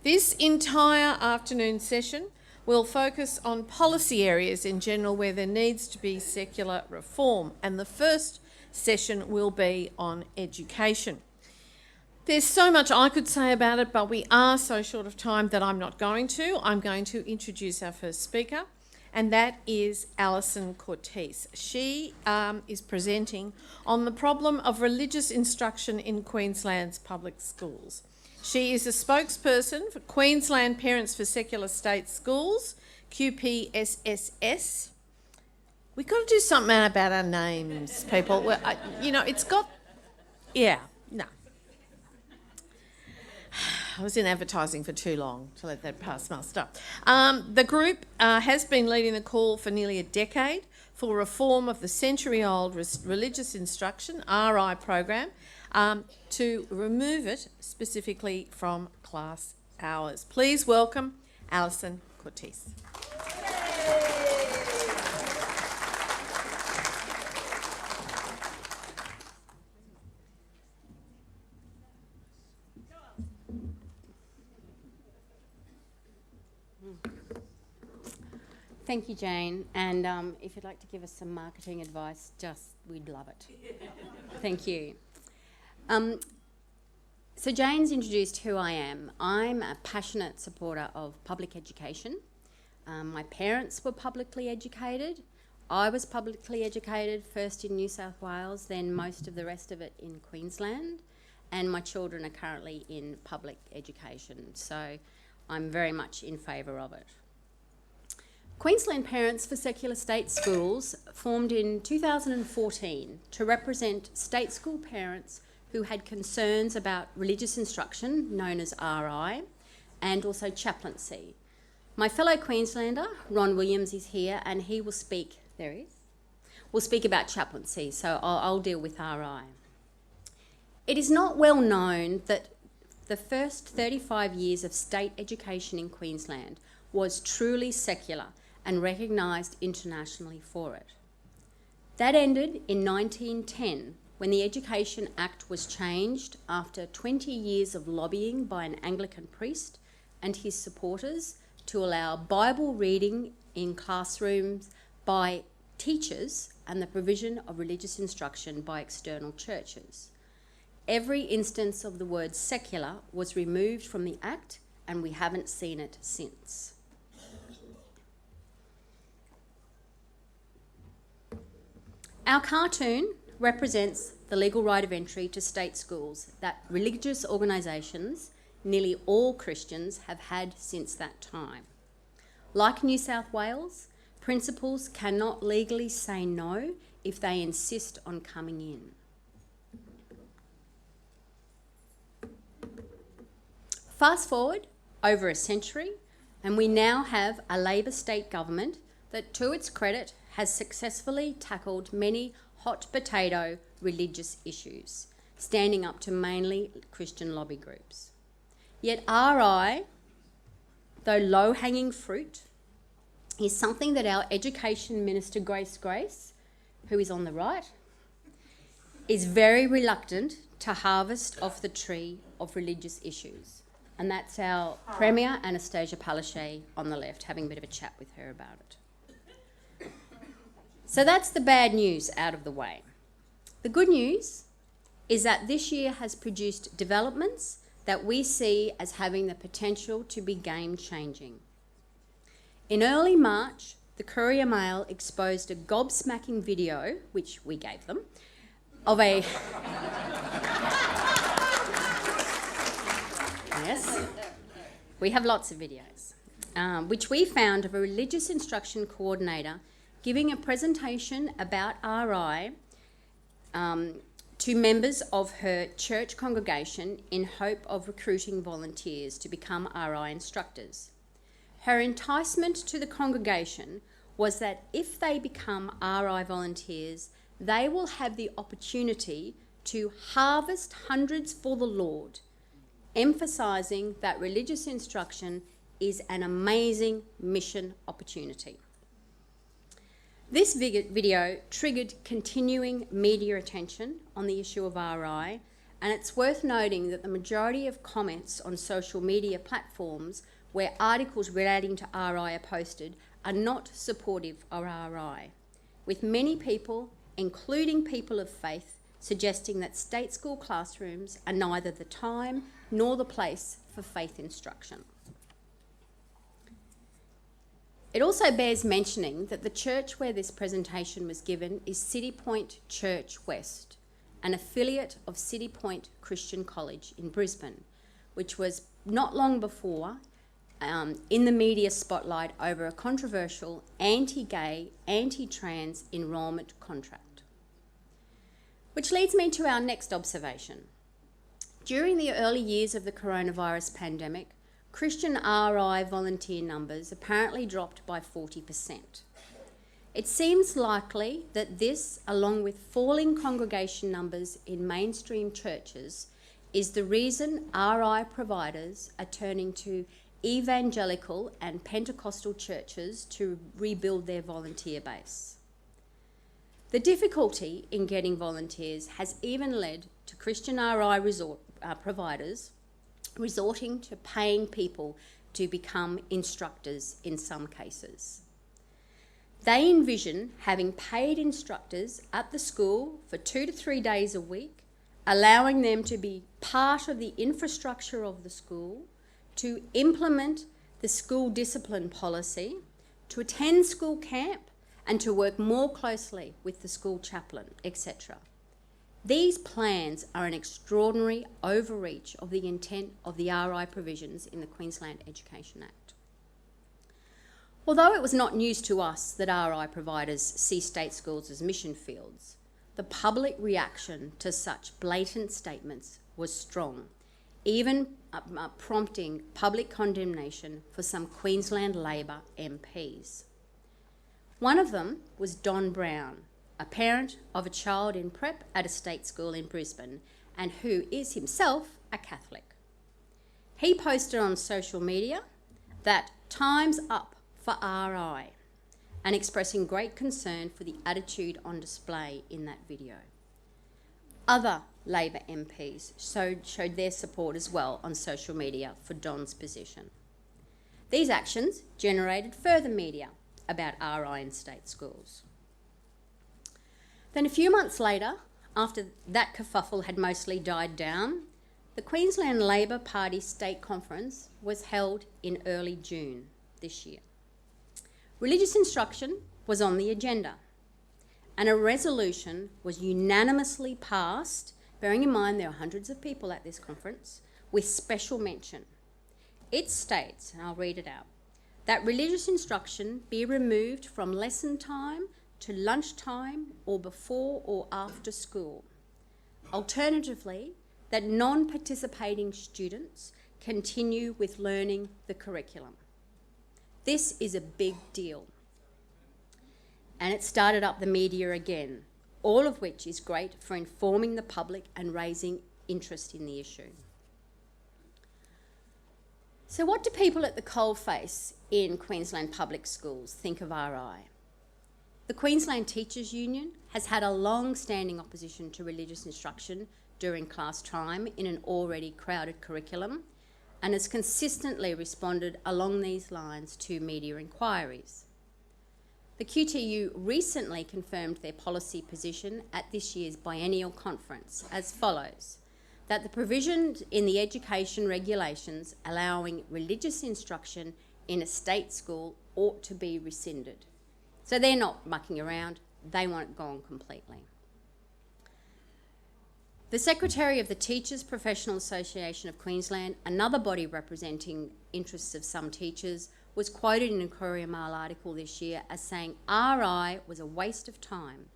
This entire afternoon session will focus on policy areas in general where there needs to be secular reform, and the first session will be on education. There's so much I could say about it, but we are so short of time that I'm not going to. I'm going to introduce our first speaker, and that is Alison Courtice. She is presenting on the problem of religious instruction in Queensland's public schools. She is a spokesperson for Queensland Parents for Secular State Schools, QPSSS. We've got to do something about our names, people. Well, it's got... Yeah, no. I was in advertising for too long to let that pass muster. The group has been leading the call for nearly a decade for reform of the century-old religious instruction, RI program, to remove it specifically from class hours. Please welcome Alison Courtice. Thank you, Jane. And if you'd like to give us some marketing advice, we'd love it. Thank you. So Jane's introduced who I am. I'm a passionate supporter of public education. My parents were publicly educated. I was publicly educated, first in New South Wales, then most of the rest of it in Queensland. And my children are currently in public education. So I'm very much in favour of it. Queensland Parents for Secular State Schools formed in 2014 to represent state school parents who had concerns about religious instruction, known as RI, and also chaplaincy. My fellow Queenslander, Ron Williams, is here, and he will speak, there he is, will speak about chaplaincy, so I'll deal with RI. It is not well known that the first 35 years of state education in Queensland was truly secular and recognised internationally for it. That ended in 1910 when the Education Act was changed after 20 years of lobbying by an Anglican priest and his supporters to allow Bible reading in classrooms by teachers and the provision of religious instruction by external churches. Every instance of the word secular was removed from the Act, and we haven't seen it since. Our cartoon represents the legal right of entry to state schools that religious organisations, nearly all Christians, have had since that time. Like New South Wales, principals cannot legally say no if they insist on coming in. Fast forward over a century, and we now have a Labor state government that, to its credit, has successfully tackled many hot potato religious issues, standing up to mainly Christian lobby groups. Yet RI, though low-hanging fruit, is something that our Education Minister Grace, who is on the right, is very reluctant to harvest off the tree of religious issues. And that's our Premier, Anastasia Palaszczuk, on the left, having a bit of a chat with her about it. So that's the bad news out of the way. The good news is that this year has produced developments that we see as having the potential to be game-changing. In early March, the Courier Mail exposed a gobsmacking video, which we gave them, of a... Yes, we have lots of videos, which we found of a religious instruction coordinator giving a presentation about RI to members of her church congregation in hope of recruiting volunteers to become RI instructors. Her enticement to the congregation was that if they become RI volunteers, they will have the opportunity to harvest hundreds for the Lord, emphasising that religious instruction is an amazing mission opportunity. This video triggered continuing media attention on the issue of RI And it's worth noting that the majority of comments on social media platforms where articles relating to RI are posted are not supportive of RI, with many people, including people of faith, suggesting that state school classrooms are neither the time nor the place for faith instruction. It also bears mentioning that the church where this presentation was given is City Point Church West, an affiliate of City Point Christian College in Brisbane, which was not long before in the media spotlight over a controversial anti-gay, anti-trans enrolment contract. Which leads me to our next observation. During the early years of the coronavirus pandemic, Christian RI volunteer numbers apparently dropped by 40%. It seems likely that this, along with falling congregation numbers in mainstream churches, is the reason RI providers are turning to evangelical and Pentecostal churches to rebuild their volunteer base. The difficulty in getting volunteers has even led to Christian RI providers resorting to paying people to become instructors in some cases. They envision having paid instructors at the school for 2 to 3 days a week, allowing them to be part of the infrastructure of the school, to implement the school discipline policy, to attend school camp, and to work more closely with the school chaplain, etc. These plans are an extraordinary overreach of the intent of the RI provisions in the Queensland Education Act. Although it was not news to us that RI providers see state schools as mission fields, the public reaction to such blatant statements was strong, even prompting public condemnation for some Queensland Labor MPs. One of them was Don Brown, a parent of a child in prep at a state school in Brisbane and who is himself a Catholic. He posted on social media that time's up for RI and expressing great concern for the attitude on display in that video. Other Labor MPs showed their support as well on social media for Don's position. These actions generated further media about RI in state schools. Then a few months later, after that kerfuffle had mostly died down, the Queensland Labor Party State Conference was held in early June this year. Religious instruction was on the agenda, and a resolution was unanimously passed, bearing in mind there are hundreds of people at this conference, with special mention. It states, and I'll read it out, that religious instruction be removed from lesson time to lunchtime or before or after school. Alternatively, that non-participating students continue with learning the curriculum. This is a big deal. And it started up the media again, all of which is great for informing the public and raising interest in the issue. So what do people at the coalface in Queensland public schools think of RI? The Queensland Teachers Union has had a long-standing opposition to religious instruction during class time in an already crowded curriculum and has consistently responded along these lines to media inquiries. The QTU recently confirmed their policy position at this year's biennial conference as follows: that the provisions in the education regulations allowing religious instruction in a state school ought to be rescinded. So they're not mucking around, they want it gone completely. The Secretary of the Teachers Professional Association of Queensland, another body representing interests of some teachers, was quoted in a Courier Mail article this year as saying RI was a waste of time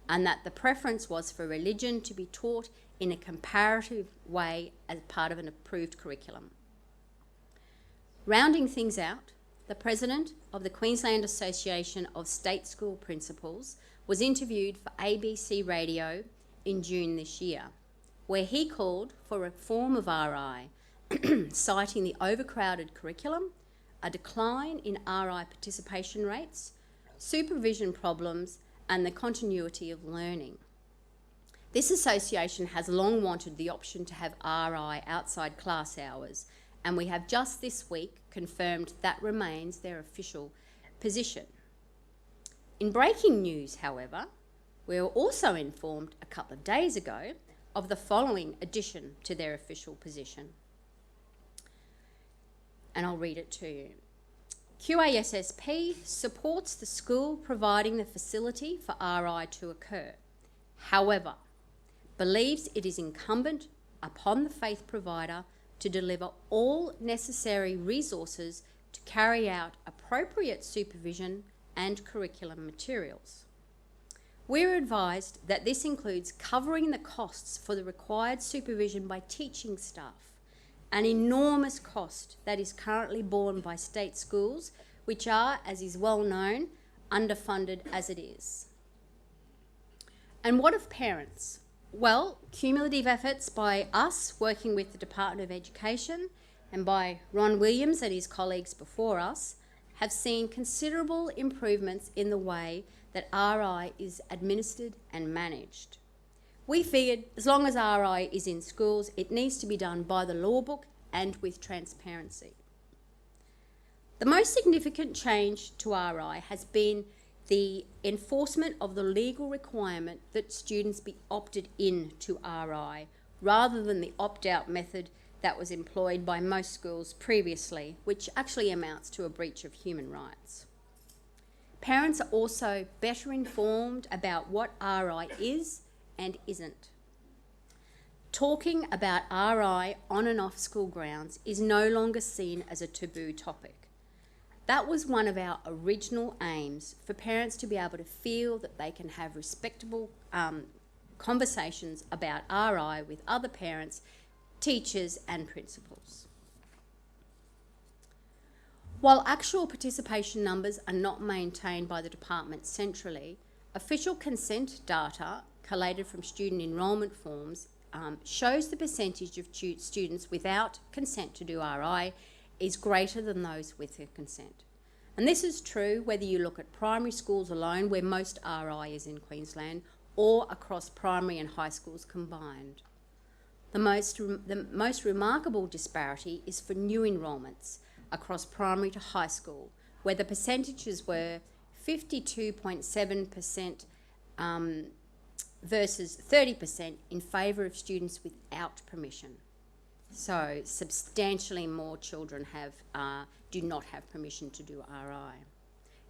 and that the preference was for religion to be taught in a comparative way as part of an approved curriculum. Rounding things out, the President of the Queensland Association of State School Principals was interviewed for ABC Radio in June this year, where he called for reform of RI, citing the overcrowded curriculum, a decline in RI participation rates, supervision problems, and the continuity of learning. This association has long wanted the option to have RI outside class hours, and we have just this week confirmed that remains their official position. In breaking news, however, we were also informed a couple of days ago of the following addition to their official position. And I'll read it to you. QASSP supports the school providing the facility for RI to occur. However, believes it is incumbent upon the faith provider to deliver all necessary resources to carry out appropriate supervision and curriculum materials. We're advised that this includes covering the costs for the required supervision by teaching staff, an enormous cost that is currently borne by state schools, which are, as is well known, underfunded as it is. And what of parents? Well, cumulative efforts by us working with the Department of Education and by Ron Williams and his colleagues before us have seen considerable improvements in the way that RI is administered and managed. We figured as long as RI is in schools, it needs to be done by the law book and with transparency. The most significant change to RI has been the enforcement of the legal requirement that students be opted in to RI rather than the opt-out method that was employed by most schools previously, which actually amounts to a breach of human rights. Parents are also better informed about what RI is and isn't. Talking about RI on and off school grounds is no longer seen as a taboo topic. That was one of our original aims, for parents to be able to feel that they can have respectable conversations about RI with other parents, teachers and principals. While actual participation numbers are not maintained by the department centrally, official consent data collated from student enrolment forms shows the percentage of students without consent to do RI is greater than those with their consent. And this is true whether you look at primary schools alone, where most RI is in Queensland, or across primary and high schools combined. The most remarkable disparity is for new enrolments across primary to high school, where the percentages were 52.7% versus 30% in favour of students without permission. So substantially more children do not have permission to do RI.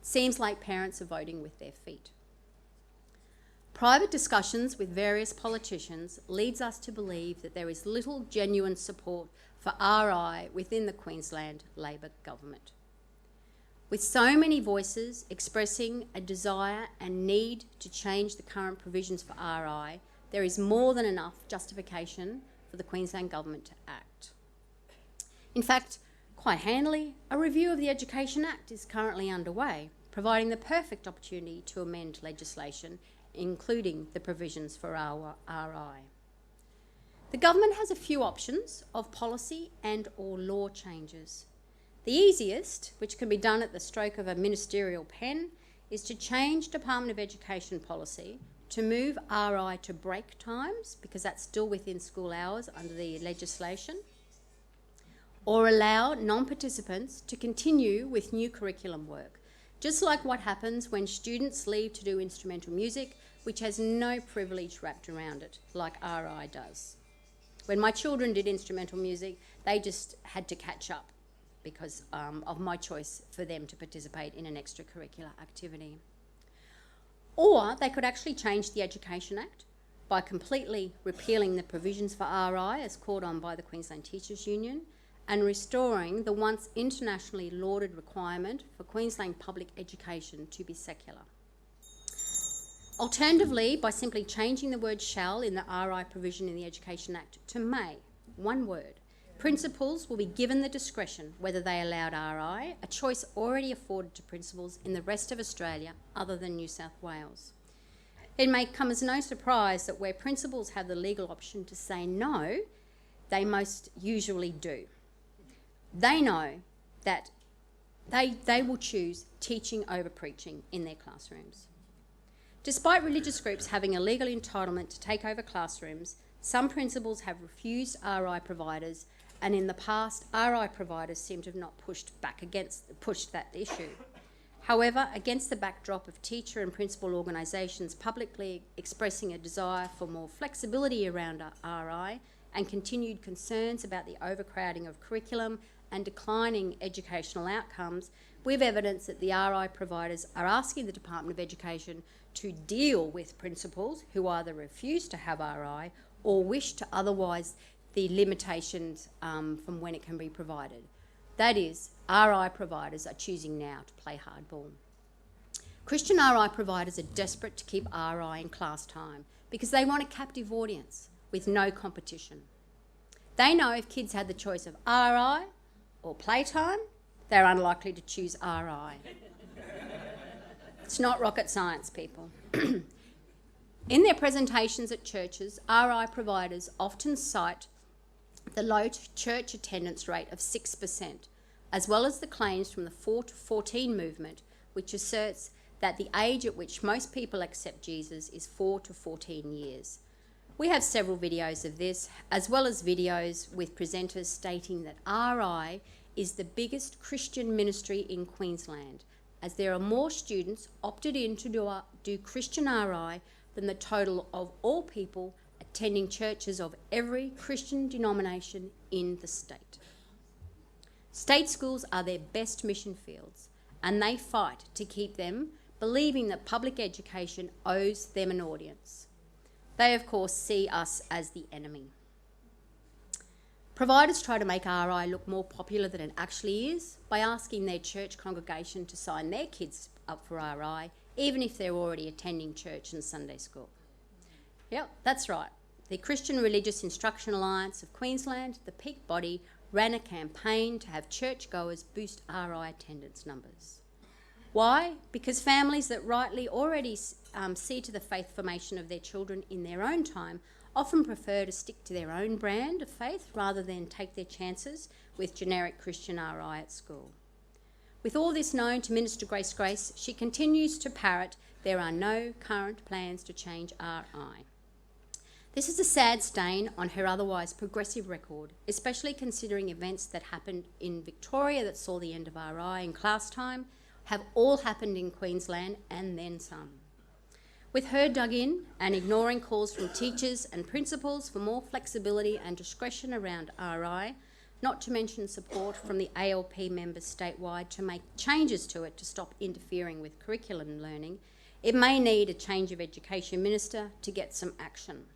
It seems like parents are voting with their feet. Private discussions with various politicians leads us to believe that there is little genuine support for RI within the Queensland Labor government. With so many voices expressing a desire and need to change the current provisions for RI, there is more than enough justification for the Queensland Government to act. In fact, quite handily, a review of the Education Act is currently underway, providing the perfect opportunity to amend legislation, including the provisions for RI. The government has a few options of policy and or law changes. The easiest, which can be done at the stroke of a ministerial pen, is to change Department of Education policy to move RI to break times, because that's still within school hours under the legislation, or allow non-participants to continue with new curriculum work, just like what happens when students leave to do instrumental music, which has no privilege wrapped around it, like RI does. When my children did instrumental music, they just had to catch up because of my choice for them to participate in an extracurricular activity. Or they could actually change the Education Act by completely repealing the provisions for RI as called on by the Queensland Teachers Union and restoring the once internationally lauded requirement for Queensland public education to be secular. Alternatively, by simply changing the word shall in the RI provision in the Education Act to may, one word, principals will be given the discretion whether they allowed RI, a choice already afforded to principals in the rest of Australia other than New South Wales. It may come as no surprise that where principals have the legal option to say no, they most usually do. They know that they will choose teaching over preaching in their classrooms. Despite religious groups having a legal entitlement to take over classrooms, some principals have refused RI providers, and in the past, RI providers seem to have not pushed that issue. However, against the backdrop of teacher and principal organisations publicly expressing a desire for more flexibility around RI and continued concerns about the overcrowding of curriculum and declining educational outcomes, we have evidence that the RI providers are asking the Department of Education to deal with principals who either refuse to have RI or wish to otherwise the limitations from when it can be provided. That is, RI providers are choosing now to play hardball. Christian RI providers are desperate to keep RI in class time because they want a captive audience with no competition. They know if kids had the choice of RI or playtime, they're unlikely to choose RI. It's not rocket science, people. In their presentations at churches, RI providers often cite the low church attendance rate of 6%, as well as the claims from the 4 to 14 movement, which asserts that the age at which most people accept Jesus is 4 to 14 years. We have several videos of this, as well as videos with presenters stating that RI is the biggest Christian ministry in Queensland, as there are more students opted in to do Christian RI than the total of all people attending churches of every Christian denomination in the state. State schools are their best mission fields, and they fight to keep them, believing that public education owes them an audience. They, of course, see us as the enemy. Providers try to make RI look more popular than it actually is by asking their church congregation to sign their kids up for RI, even if they're already attending church and Sunday school. Yep, that's right. The Christian Religious Instruction Alliance of Queensland, the peak body, ran a campaign to have churchgoers boost RI attendance numbers. Why? Because families that rightly already see to the faith formation of their children in their own time often prefer to stick to their own brand of faith rather than take their chances with generic Christian RI at school. With all this known to Minister Grace, she continues to parrot, "There are no current plans to change RI." This is a sad stain on her otherwise progressive record, especially considering events that happened in Victoria that saw the end of RI in class time have all happened in Queensland and then some. With her dug in and ignoring calls from teachers and principals for more flexibility and discretion around RI, not to mention support from the ALP members statewide to make changes to it to stop interfering with curriculum learning, it may need a change of education minister to get some action.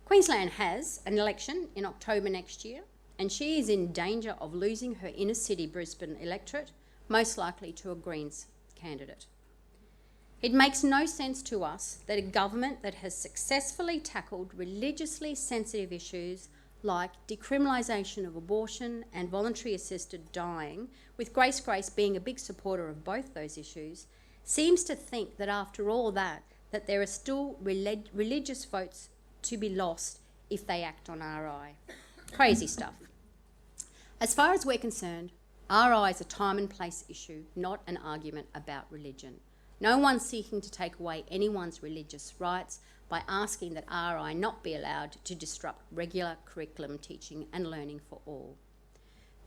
Queensland has an election in October next year, and she is in danger of losing her inner city Brisbane electorate, most likely to a Greens candidate. It makes no sense to us that a government that has successfully tackled religiously sensitive issues like decriminalisation of abortion and voluntary assisted dying, with Grace being a big supporter of both those issues, seems to think that after all that there are still religious votes to be lost if they act on RI. Crazy stuff. As far as we're concerned, RI is a time and place issue, not an argument about religion. No one's seeking to take away anyone's religious rights by asking that RI not be allowed to disrupt regular curriculum teaching and learning for all.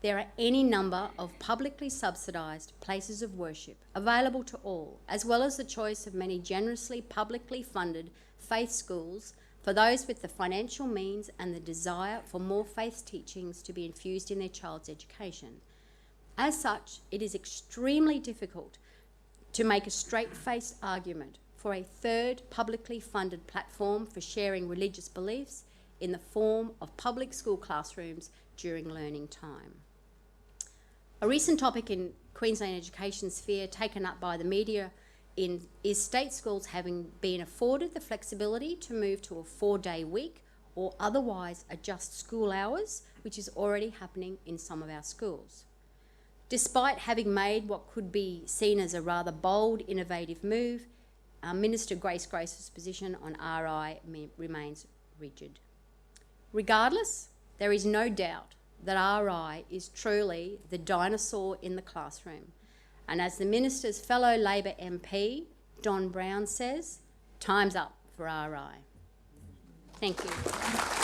There are any number of publicly subsidised places of worship available to all, as well as the choice of many generously publicly funded faith schools for those with the financial means and the desire for more faith teachings to be infused in their child's education. As such, it is extremely difficult to make a straight-faced argument for a third publicly funded platform for sharing religious beliefs in the form of public school classrooms during learning time. A recent topic in Queensland education sphere taken up by the media is state schools having been afforded the flexibility to move to a 4-day week or otherwise adjust school hours, which is already happening in some of our schools. Despite having made what could be seen as a rather bold, innovative move, Minister Grace's position on RI remains rigid. Regardless, there is no doubt that RI is truly the dinosaur in the classroom. And as the Minister's fellow Labor MP, Don Brown, says, time's up for RI. Thank you.